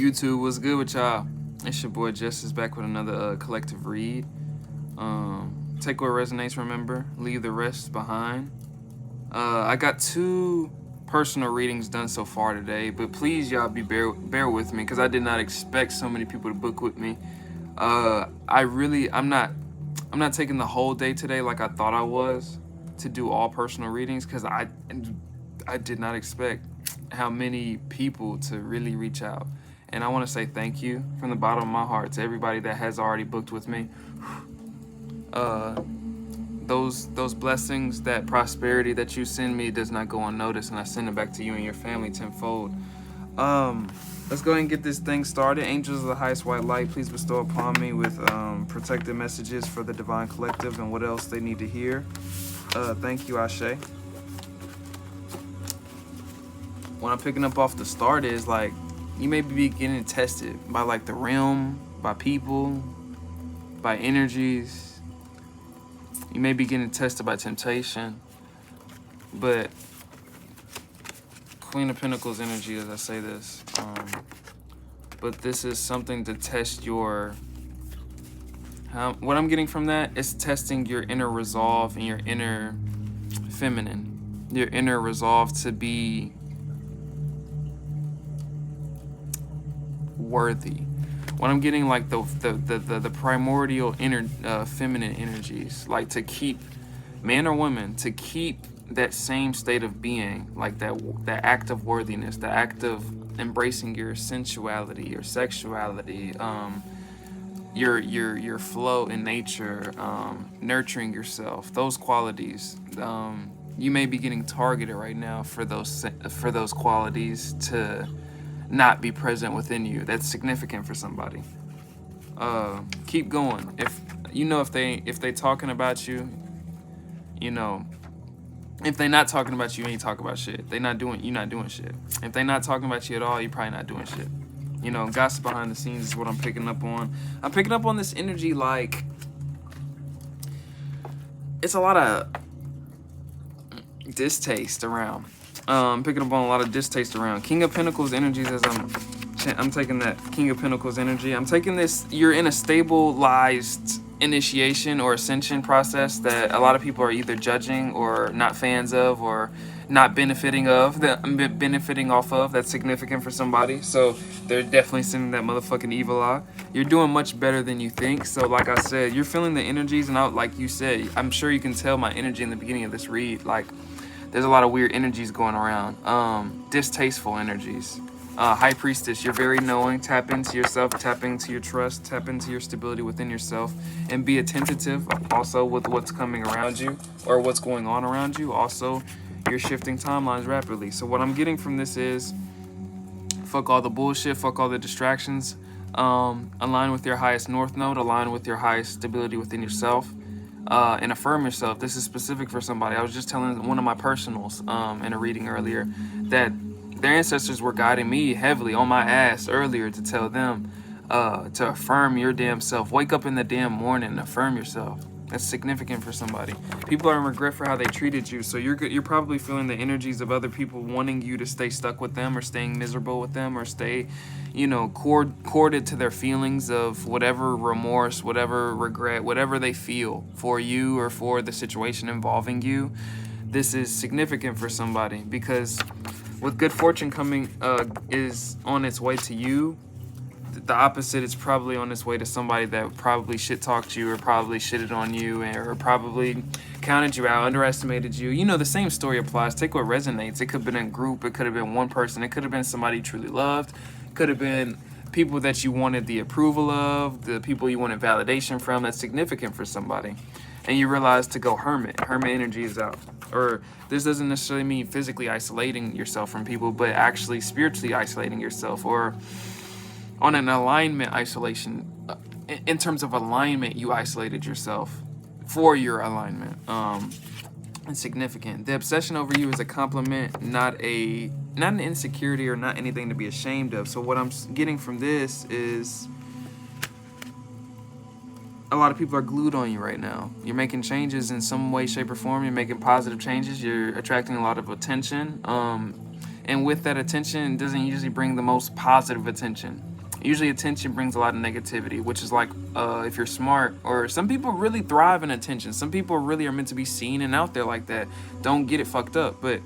YouTube, what's good with y'all? It's your boy Justice back with another collective read. Take what resonates, remember, leave the rest behind. I got 2 personal readings done so far today, but please y'all bear with me because I did not expect so many people to book with me. I'm not taking the whole day today like I thought I was to do all personal readings because I did not expect how many people to really reach out. And I want to say thank you from the bottom of my heart to everybody that has already booked with me. Those blessings, that prosperity that you send me does not go unnoticed, and I send it back to you and your family tenfold. Let's go ahead and get this thing started. Angels of the highest white light, please bestow upon me with protective messages for the divine collective and what else they need to hear. Thank you, Ashe. What I'm picking up off the start is like you may be getting tested by like the realm, by people, by energies. You may be getting tested by temptation, but Queen of Pentacles energy as I say this, but this is something to test your, what I'm getting from that is testing your inner resolve and your inner feminine, your inner resolve to be worthy. When I'm getting like the primordial inner feminine energies, like to keep, man or woman, to keep that same state of being, like that act of worthiness, the act of embracing your sensuality, your sexuality, your flow in nature, nurturing yourself, those qualities. You may be getting targeted right now for those qualities to not be present within you. That's significant for somebody. Keep going. If they talking about you, if they not talking about you, you ain't talking about shit. You're not doing shit. If they not talking about you at all, you're probably not doing shit. Gossip behind the scenes is what I'm picking up on. I'm picking up on this energy like it's a lot of distaste around. Picking up on a lot of distaste around. King of Pentacles energies as I'm taking that King of Pentacles energy. I'm taking this, you're in a stabilized initiation or ascension process that a lot of people are either judging or not fans of or not benefiting off of. That's significant for somebody. So they're definitely sending that motherfucking evil eye. You're doing much better than you think. So like I said, you're feeling the energies, and like you said, I'm sure you can tell my energy in the beginning of this read. Like, there's a lot of weird energies going around. Distasteful energies. High Priestess, you're very knowing. Tap into yourself, tap into your trust, tap into your stability within yourself, and be attentive also with what's coming around you or what's going on around you. Also, you're shifting timelines rapidly. So what I'm getting from this is fuck all the bullshit, fuck all the distractions. Align with your highest north node, align with your highest stability within yourself. And affirm yourself. This is specific for somebody. I was just telling one of my personals in a reading earlier that their ancestors were guiding me heavily on my ass earlier to tell them to affirm your damn self. Wake up in the damn morning and affirm yourself. That's significant for somebody. People are in regret for how they treated you, so you're probably feeling the energies of other people wanting you to stay stuck with them or staying miserable with them or stay, corded to their feelings of whatever remorse, whatever regret, whatever they feel for you or for the situation involving you. This is significant for somebody because with good fortune coming is on its way to you. The opposite is probably on its way to somebody that probably shit-talked you or probably shitted on you or probably counted you out, underestimated you. The same story applies. Take what resonates. It could have been a group. It could have been one person. It could have been somebody you truly loved. It could have been people that you wanted the approval of, the people you wanted validation from. That's significant for somebody. And you realize to go hermit. Hermit energy is out. Or this doesn't necessarily mean physically isolating yourself from people, but actually spiritually isolating yourself, or on an alignment isolation. In terms of alignment, you isolated yourself for your alignment. It's significant. The obsession over you is a compliment, not an insecurity or not anything to be ashamed of. So what I'm getting from this is a lot of people are glued on you right now. You're making changes in some way, shape, or form. You're making positive changes. You're attracting a lot of attention. And with that attention, it doesn't usually bring the most positive attention. Usually attention brings a lot of negativity, which is like, if you're smart, or some people really thrive in attention. Some people really are meant to be seen and out there like that. Don't get it fucked up, but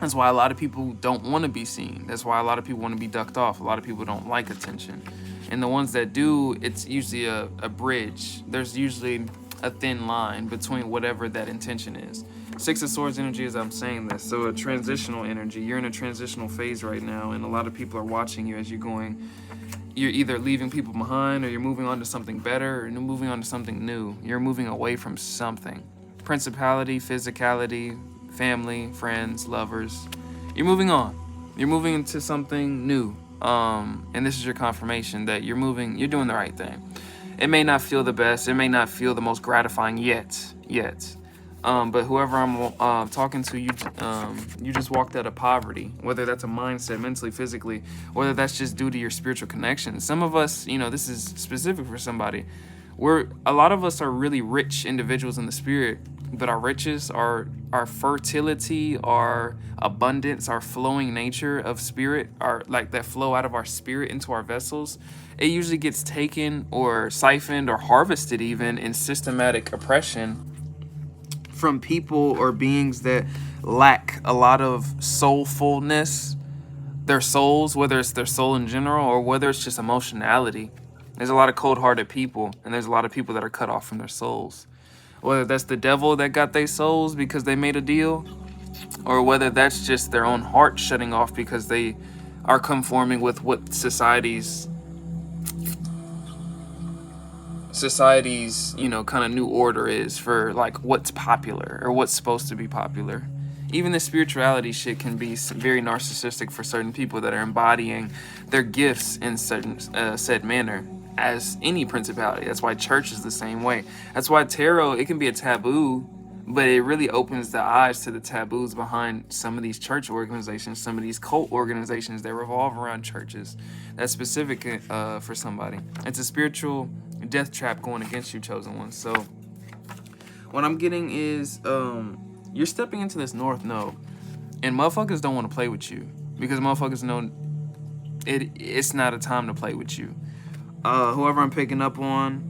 that's why a lot of people don't want to be seen. That's why a lot of people want to be ducked off. A lot of people don't like attention. And the ones that do, it's usually a bridge. There's usually a thin line between whatever that intention is. Six of Swords energy as I'm saying this. So a transitional energy. You're in a transitional phase right now, and a lot of people are watching you as you're going. You're either leaving people behind, or you're moving on to something better, or you're moving on to something new. You're moving away from something. Principality, physicality, family, friends, lovers. You're moving on. You're moving into something new. And this is your confirmation that you're doing the right thing. It may not feel the best. It may not feel the most gratifying yet. But whoever I'm talking to, you just walked out of poverty, whether that's a mindset, mentally, physically, whether that's just due to your spiritual connection. Some of us, this is specific for somebody. A lot of us are really rich individuals in the spirit, but our riches, our fertility, our abundance, our flowing nature of spirit, our like that flow out of our spirit into our vessels, it usually gets taken or siphoned or harvested even in systematic oppression from people or beings that lack a lot of soulfulness, their souls, whether it's their soul in general or whether it's just emotionality. There's a lot of cold-hearted people, and there's a lot of people that are cut off from their souls. Whether that's the devil that got their souls because they made a deal, or whether that's just their own heart shutting off because they are conforming with what society's kind of new order is for like what's popular or what's supposed to be popular. Even the spirituality shit can be very narcissistic for certain people that are embodying their gifts in certain said manner, as any principality. That's why church is the same way. That's why tarot, it can be a taboo, but it really opens the eyes to the taboos behind some of these church organizations, some of these cult organizations that revolve around churches. That's specific for somebody. It's a spiritual death trap going against you, chosen ones. So what I'm getting is you're stepping into this North Node, and motherfuckers don't want to play with you because motherfuckers know it's not a time to play with you. Whoever I'm picking up on,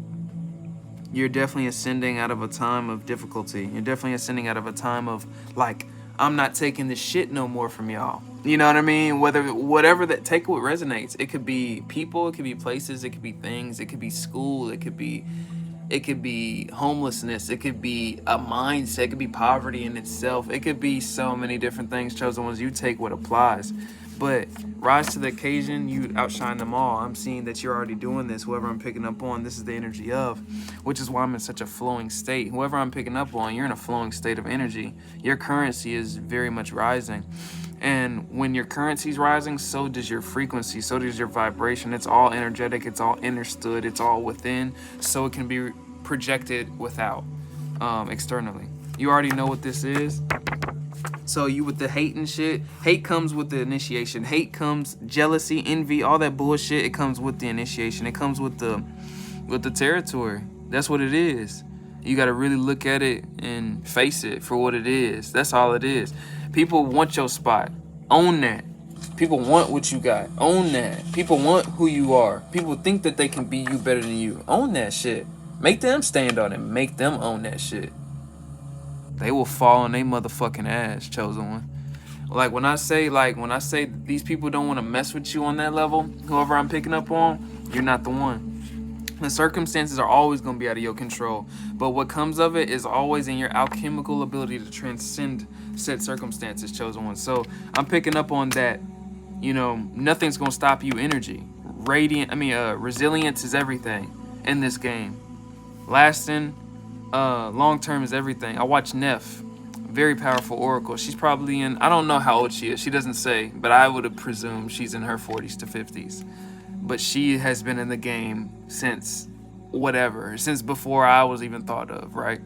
you're definitely ascending out of a time of difficulty. You're definitely ascending out of a time of like, I'm not taking this shit no more from y'all. You know what I mean? Whatever that, take what resonates. It could be people, it could be places, it could be things, it could be school, it could be homelessness, it could be a mindset, it could be poverty in itself. It could be so many different things, chosen ones. You take what applies. But rise to the occasion, you outshine them all. I'm seeing that you're already doing this. Whoever I'm picking up on, this is the energy of, which is why I'm in such a flowing state. Whoever I'm picking up on, you're in a flowing state of energy. Your currency is very much rising. And when your currency is rising, so does your frequency, so does your vibration. It's all energetic, it's all understood, it's all within, so it can be projected without, externally. You already know what this is. So you with the hate and shit, hate comes with the initiation. Hate comes, jealousy, envy, all that bullshit, it comes with the initiation. It comes with the territory. That's what it is. You got to really look at it and face it for what it is. That's all it is. People want your spot. Own that. People want what you got. Own that. People want who you are. People think that they can be you better than you. Own that shit. Make them stand on it. Make them own that shit. They will fall on their motherfucking ass, chosen one. Like when I say these people don't want to mess with you on that level, whoever I'm picking up on, you're not the one. The circumstances are always going to be out of your control, but what comes of it is always in your alchemical ability to transcend said circumstances, chosen one. So I'm picking up on that, nothing's going to stop you energy. Resilience is everything in this game. Lasting, long term is everything. I watch Neff, very powerful oracle. She's probably I don't know how old she is. She doesn't say, but I would have presumed she's in her 40s to 50s. But she has been in the game since before I was even thought of, right?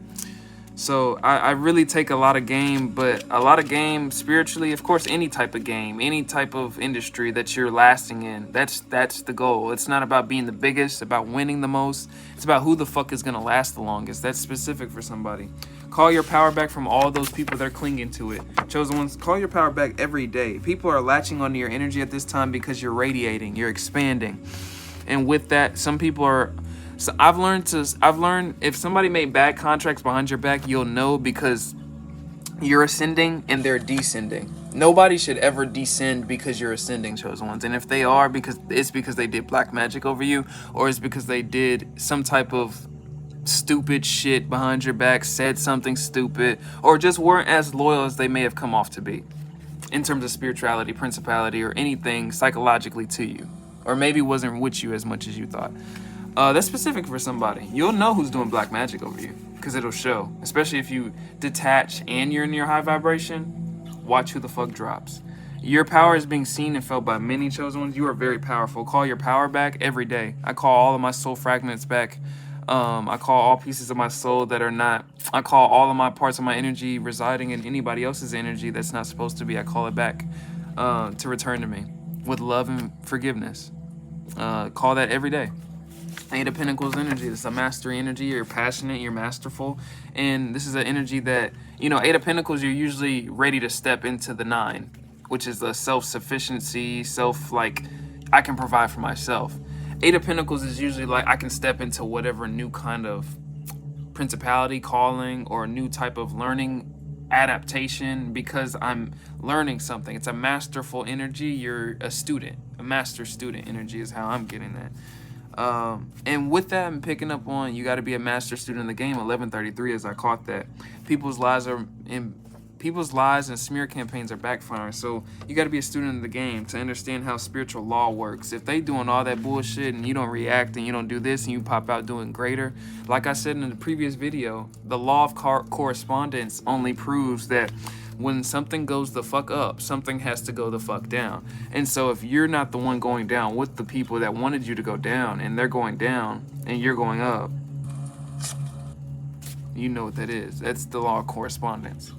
So I really take a lot of game, but a lot of game spiritually, of course, any type of game, any type of industry that you're lasting in, that's the goal. It's not about being the biggest, it's about winning the most. It's about who the fuck is going to last the longest. That's specific for somebody. Call your power back from all those people that are clinging to it. Chosen ones, call your power back every day. People are latching onto your energy at this time because you're radiating, you're expanding. And with that, some people are, so I've learned if somebody made bad contracts behind your back, you'll know, because you're ascending and they're descending. Nobody should ever descend because you're ascending, chosen ones. And if they are, because they did black magic over you, or it's because they did some type of stupid shit behind your back, said something stupid, or just weren't as loyal as they may have come off to be in terms of spirituality, principality, or anything psychologically to you, or maybe wasn't with you as much as you thought. That's specific for somebody. You'll know who's doing black magic over you, because it'll show. Especially if you detach and you're in your high vibration, watch who the fuck drops. Your power is being seen and felt by many chosen ones. You are very powerful. Call your power back every day. I call all of my soul fragments back. I call all pieces of my soul that are not, I call all of my parts of my energy residing in anybody else's energy that's not supposed to be, I call it back to return to me with love and forgiveness. Call that every day. Eight of Pentacles energy. This is a mastery energy. You're passionate, you're masterful. And this is an energy that, you know, Eight of Pentacles, you're usually ready to step into the Nine, which is the self-sufficiency, like, I can provide for myself. Eight of Pentacles is usually like, I can step into whatever new kind of principality, calling, or new type of learning adaptation because I'm learning something. It's a masterful energy. You're a student. A master student energy is how I'm getting that. And with that, I'm picking up on, you got to be a master student in the game. 1133, as I caught that. People's lies and smear campaigns are backfiring. So you got to be a student of the game to understand how spiritual law works. If they doing all that bullshit and you don't react and you don't do this and you pop out doing greater, like I said in the previous video, the law of correspondence only proves that when something goes the fuck up, something has to go the fuck down. And so if you're not the one going down with the people that wanted you to go down, and they're going down and you're going up, you know what that is. That's the law of correspondence.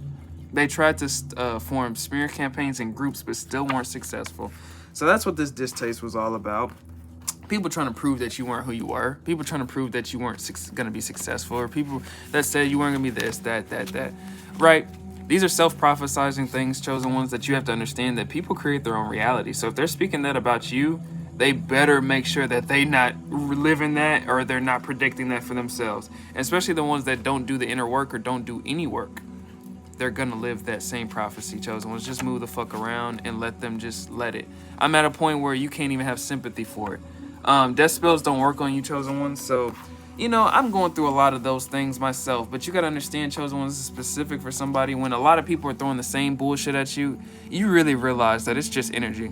They tried to form smear campaigns in groups but still weren't successful. So that's what this distaste was all about. People trying to prove that you weren't who you were. People trying to prove that you weren't going to be successful. Or people that said you weren't going to be this, that. Right? These are self-prophesizing things, chosen ones, that you have to understand that people create their own reality. So if they're speaking that about you, they better make sure that they not living that, or they're not predicting that for themselves. And especially the ones that don't do the inner work or don't do any work. They're gonna live that same prophecy, chosen ones. Just move the fuck around and let them just let it. I'm at a point where you can't even have sympathy for it. Death spells don't work on you, chosen ones. So, you know, I'm going through a lot of those things myself, but you gotta understand, chosen ones, is specific for somebody. When a lot of people are throwing the same bullshit at you, you really realize that it's just energy.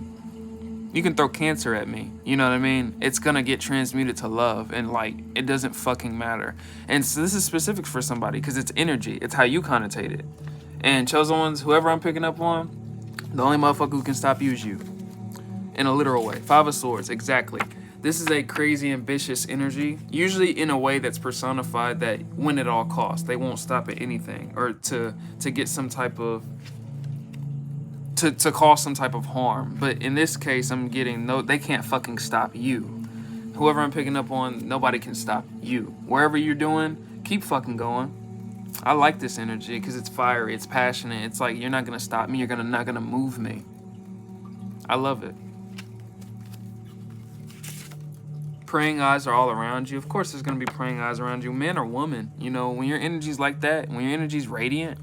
You can throw cancer at me, you know what I mean? It's gonna get transmuted to love and light. It doesn't fucking matter. And so this is specific for somebody because it's energy. It's how you connotate it. And chosen ones, whoever I'm picking up on, the only motherfucker who can stop you is you. In a literal way. Five of Swords, exactly. This is a crazy, ambitious energy, usually in a way that's personified that win at all costs. They won't stop at anything, or to get some type of, to cause some type of harm. But in this case, I'm getting, no, they can't fucking stop you. Whoever I'm picking up on, nobody can stop you. Wherever you're doing, keep fucking going. I like this energy because it's fiery, it's passionate. It's like, you're not gonna stop me, you're not gonna move me. I love it. Praying eyes are all around you. Of course there's going to be praying eyes around you, man or woman. You know, when your energy's like that, when your energy's radiant,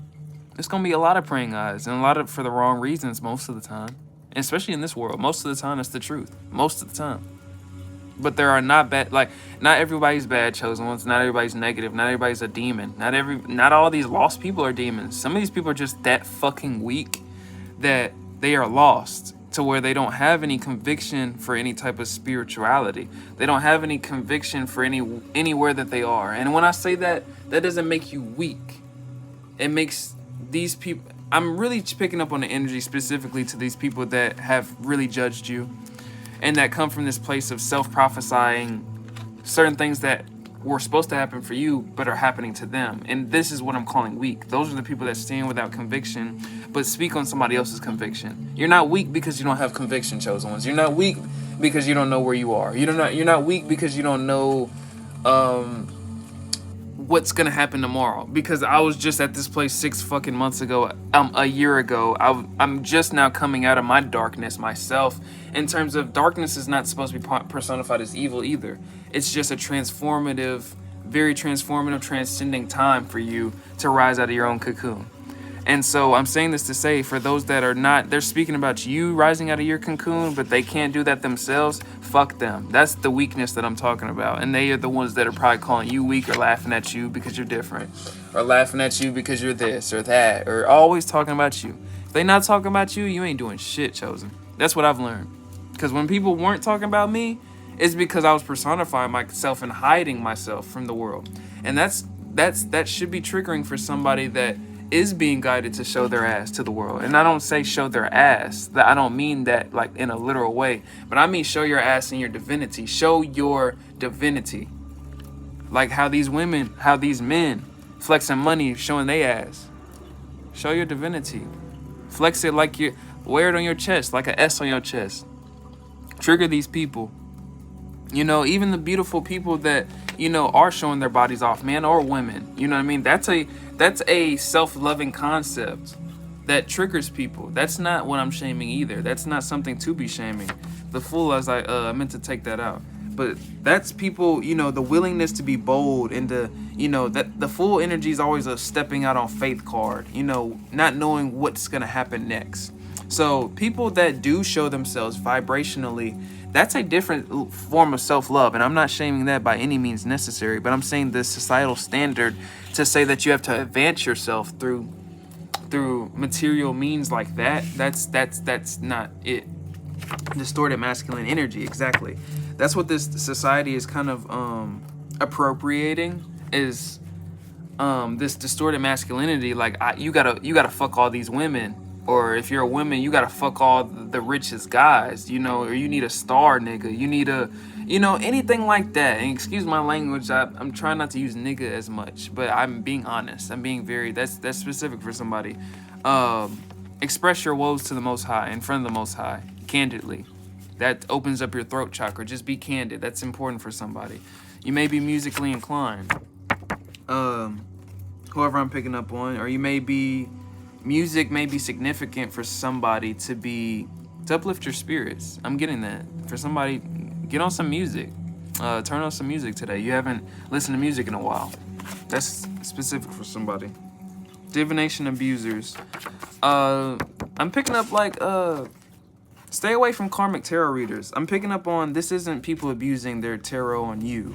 there's going to be a lot of praying eyes, and a lot of for the wrong reasons most of the time. And especially in this world, most of the time, that's the truth. Most of the time. But there are not bad, like, not everybody's bad, chosen ones. Not everybody's negative. Not everybody's a demon. Not all these lost people are demons. Some of these people are just that fucking weak that they are lost, to where they don't have any conviction for any type of spirituality. They don't have any conviction for anywhere that they are. And when I say that, that doesn't make you weak. It makes these people, I'm really picking up on the energy specifically to these people that have really judged you and that come from this place of self-prophesying certain things that were supposed to happen for you but are happening to them. And this is what I'm calling weak. Those are the people that stand without conviction but speak on somebody else's conviction. You're not weak because you don't have conviction, chosen ones. You're not weak because you don't know where you are. You're not weak because you don't know what's gonna happen tomorrow, because I was just at this place 6 fucking months ago, a year ago. I'm just now coming out of my darkness myself. In terms of, darkness is not supposed to be personified as evil either. It's just a transformative, very transformative, transcending time for you to rise out of your own cocoon. And so I'm saying this to say, for those that are not, they're speaking about you rising out of your cocoon, but they can't do that themselves, fuck them. That's the weakness that I'm talking about. And they are the ones that are probably calling you weak, or laughing at you because you're different, or laughing at you because you're this or that, or always talking about you. If they not talking about you, you ain't doing shit, Chosen. That's what I've learned. Because when people weren't talking about me, it's because I was personifying myself and hiding myself from the world. And that should be triggering for somebody that is being guided to show their ass to the world. And I don't say show their ass, that I don't mean that like in a literal way, but I mean show your ass in your divinity. Show your divinity. Like how these men flexing money, showing their ass. Show your divinity. Flex it like you wear it on your chest, like an S on your chest. Trigger these people. You know, even the beautiful people that, you know, are showing their bodies off, man or women. You know what I mean? That's a self-loving concept that triggers people. That's not what I'm shaming either. That's not something to be shaming. The fool, as I meant to take that out. But that's people, you know, the willingness to be bold, and the, you know, that the full energy is always a stepping out on faith card, you know, not knowing what's going to happen next. So people that do show themselves vibrationally, that's a different form of self-love. And I'm not shaming that by any means necessary, but I'm saying the societal standard to say that you have to advance yourself through material means like that, that's not it. Distorted masculine energy, exactly. That's what this society is kind of appropriating, is this distorted masculinity. Like, you gotta fuck all these women, or if you're a woman, you gotta fuck all the richest guys, you know, or you need a star nigga, you need a, you know, anything like that. And excuse my language, I'm trying not to use nigga as much, but I'm being honest. I'm being very, that's specific for somebody. Express your woes to the Most High, in front of the Most High, candidly. That opens up your throat chakra. Just be candid. That's important for somebody. You may be musically inclined, whoever I'm picking up on, or you may be, music may be significant for somebody to uplift your spirits. I'm getting that. For somebody, get on some music. Turn on some music today. You haven't listened to music in a while. That's specific for somebody. Divination abusers. I'm picking up like, stay away from karmic tarot readers. I'm picking up on, this isn't people abusing their tarot on you.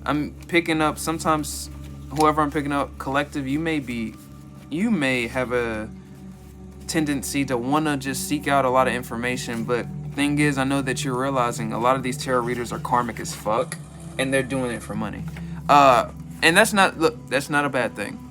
I'm picking up, sometimes, whoever I'm picking up, collective, you may have a tendency to want to just seek out a lot of information, but thing is, I know that you're realizing a lot of these tarot readers are karmic as fuck, and they're doing it for money. And that's not a bad thing.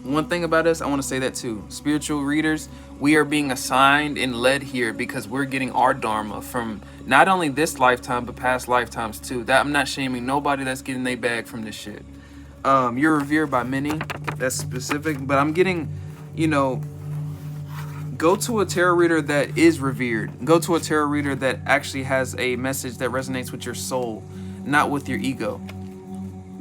One thing about us, I want to say that too. Spiritual readers, we are being assigned and led here because we're getting our dharma from not only this lifetime, but past lifetimes too. That, I'm not shaming nobody that's getting their bag from this shit. You're revered by many, that's specific, but I'm getting, you know, go to a tarot reader that is revered. Go to a tarot reader that actually has a message that resonates with your soul, not with your ego.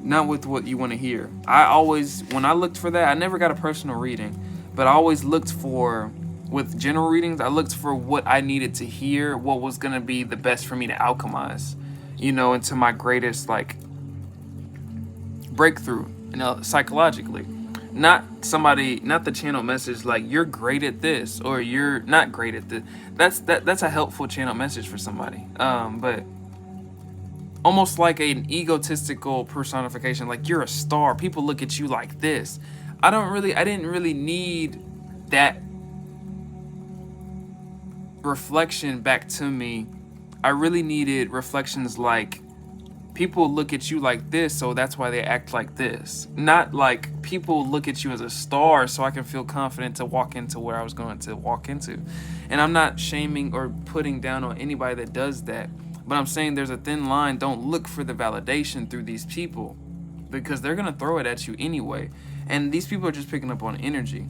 Not with what you want to hear. When I looked for that, I never got a personal reading, but I always looked for, with general readings, I looked for what I needed to hear, what was going to be the best for me to alchemize, you know, into my greatest, like, breakthrough, you know, psychologically. Not the channel message, like, you're great at this, or you're not great at this. That's a helpful channel message for somebody. But almost like an egotistical personification, like you're a star, people look at you like this. I didn't really need that reflection back to me. I really needed reflections like, people look at you like this, so that's why they act like this. Not like, people look at you as a star so I can feel confident to walk into where I was going to walk into. And I'm not shaming or putting down on anybody that does that. But I'm saying there's a thin line. Don't look for the validation through these people, because they're going to throw it at you anyway. And these people are just picking up on energy.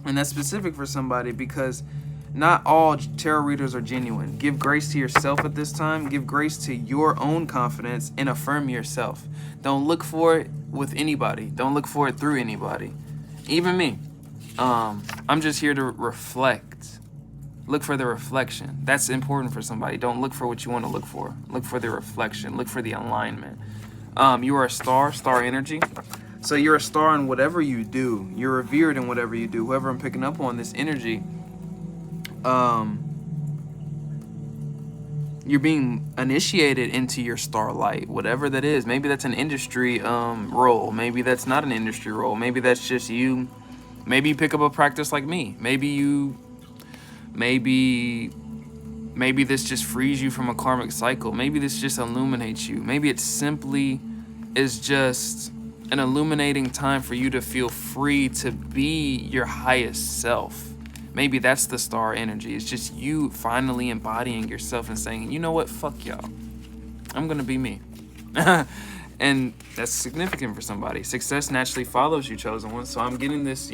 And that's specific for somebody because Not all tarot readers are genuine. Give grace to yourself at this time. Give grace to your own confidence and affirm yourself. Don't look for it with anybody. Don't look for it through anybody. Even me. I'm just here to reflect. Look for the reflection. That's important for somebody. Don't look for what you want to look for. Look for the reflection. Look for the alignment. You are a star energy. So you're a star in whatever you do. You're revered in whatever you do. Whoever I'm picking up on, this energy, you're being initiated into your starlight, whatever that is. Maybe that's an industry role. Maybe that's not an industry role. Maybe that's just you. Maybe you pick up a practice like me. Maybe this just frees you from a karmic cycle. Maybe this just illuminates you. Maybe it simply is just an illuminating time for you to feel free to be your highest self. Maybe that's the star energy. It's just you finally embodying yourself and saying, you know what, fuck y'all. I'm gonna be me. And that's significant for somebody. Success naturally follows you, chosen one. So I'm getting this,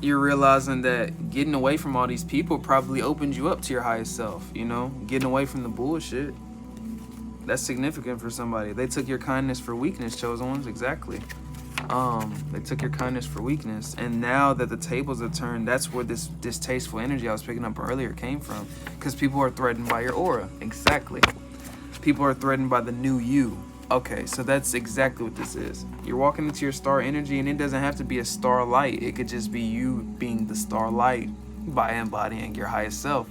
you're realizing that getting away from all these people probably opened you up to your highest self, getting away from the bullshit. That's significant for somebody. They took your kindness for weakness, chosen ones, exactly. They took your kindness for weakness, and now that the tables have turned, that's where this distasteful energy I was picking up earlier came from, because people are threatened by your aura. Exactly. People are threatened by the new you. Okay, so that's exactly what this is. You're walking into your star energy, and it doesn't have to be a star light. It could just be you being the star light by embodying your highest self.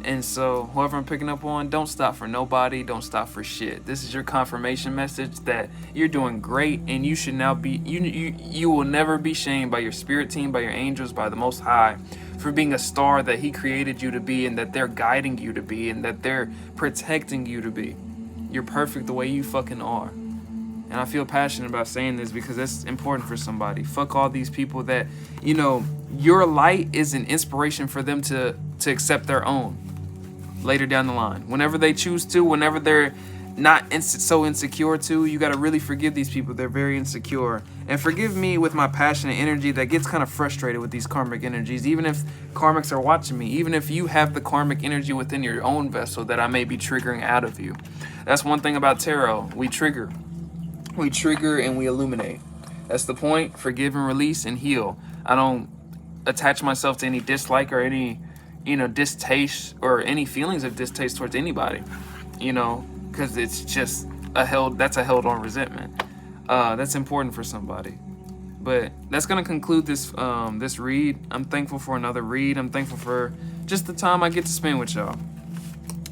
And so whoever I'm picking up on, don't stop for nobody, don't stop for shit. This is your confirmation message that you're doing great, and you should now be, you will never be shamed by your spirit team, by your angels, by the Most High, for being a star that He created you to be, and that they're guiding you to be, and that they're protecting you to be. You're perfect the way you fucking are. And I feel passionate about saying this because that's important for somebody. Fuck all these people that, your light is an inspiration for them to accept their own later down the line. Whenever they choose to, whenever they're not so insecure to, you got to really forgive these people. They're very insecure. And forgive me with my passionate energy that gets kind of frustrated with these karmic energies, even if karmics are watching me, even if you have the karmic energy within your own vessel that I may be triggering out of you. That's one thing about tarot. We trigger and we illuminate. That's the point. Forgive and release and heal. I don't attach myself to any dislike or any distaste or any feelings of distaste towards anybody, because it's just that's a held on resentment. That's important for somebody. But that's gonna conclude this this read. I'm thankful for another read. I'm thankful for just the time I get to spend with y'all.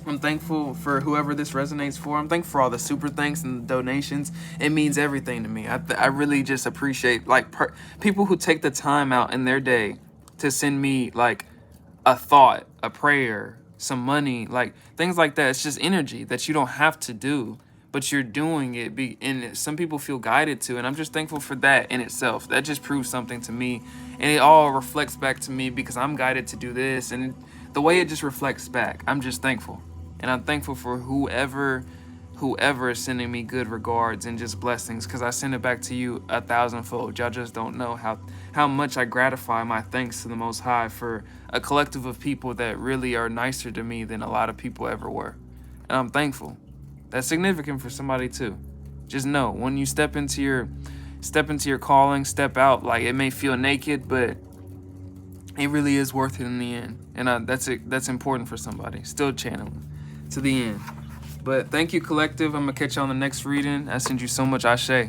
I'm thankful for whoever this resonates for. I'm thankful for all the super thanks and the donations. It means everything to me. I really just appreciate people who take the time out in their day to send me a thought, a prayer, some money, things like that. It's just energy that you don't have to do, but you're doing it, and some people feel guided to, and I'm just thankful for that in itself. That just proves something to me, and it all reflects back to me because I'm guided to do this, and the way it just reflects back, I'm just thankful. And I'm thankful for whoever is sending me good regards and just blessings, because I send it back to you 1,000-fold. Y'all just don't know how much I gratify my thanks to the Most High for a collective of people that really are nicer to me than a lot of people ever were. And I'm thankful. That's significant for somebody too. Just know, when you step into your calling, step out, it may feel naked, but it really is worth it in the end. And that's important for somebody. Still channeling to the end. But thank you, collective. I'm gonna catch you on the next reading. I send you so much ashe.